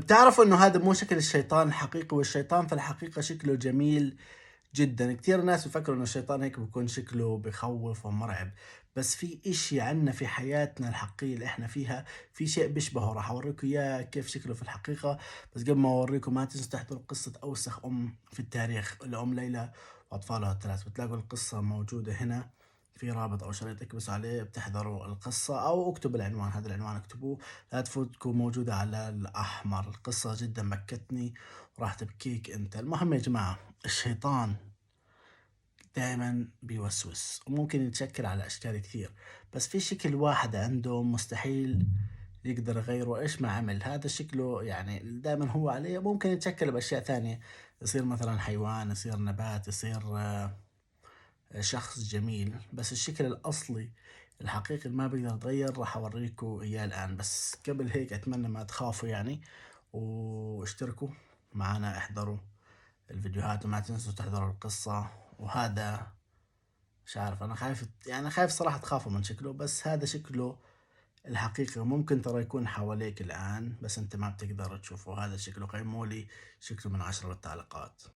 بتعرفوا انه هذا مو شكل الشيطان الحقيقي، والشيطان في الحقيقة شكله جميل جدا. كتير ناس بفكروا انه الشيطان هيك بيكون شكله بخوف ومرعب، بس في اشي عنا في حياتنا الحقيقية اللي احنا فيها في شيء بيشبهه، راح اوريكم اياه كيف شكله في الحقيقة. بس قبل ما اوريكم ما تنسوا تحضروا قصة اوسخ ام في التاريخ، الام ليلى واطفالها الثلاث. بتلاقوا القصة موجودة هنا في رابط او شريط، اكبسوا عليه بتحضروا القصة، او اكتبوا العنوان، هذا العنوان اكتبوه لا تفوتكم، موجودة على الاحمر. القصة جدا بكتني وراح تبكيك انت. المهم يا جماعة، الشيطان دائما بيوسوس وممكن يتشكل على أشكال كثير، بس في شكل واحد عنده مستحيل يقدر يغيره إيش ما عمل. هذا شكله يعني دائما هو عليه، ممكن يتشكل بأشياء ثانية، يصير مثلا حيوان، يصير نبات، يصير شخص جميل، بس الشكل الأصلي الحقيقي اللي ما بيقدر يتغير راح أوريكم إياه الآن. بس قبل هيك أتمنى ما تخافوا يعني، واشتركوا معنا، احضروا الفيديوهات، وما تنسوا تحضروا القصة. وهذا مش عارف، انا خايف يعني، خايف صراحة تخافوا من شكله، بس هذا شكله الحقيقي. ممكن ترى يكون حواليك الآن بس انت ما بتقدر تشوفه. هذا شكله، قيموا لي شكله من 10 بالتعليقات.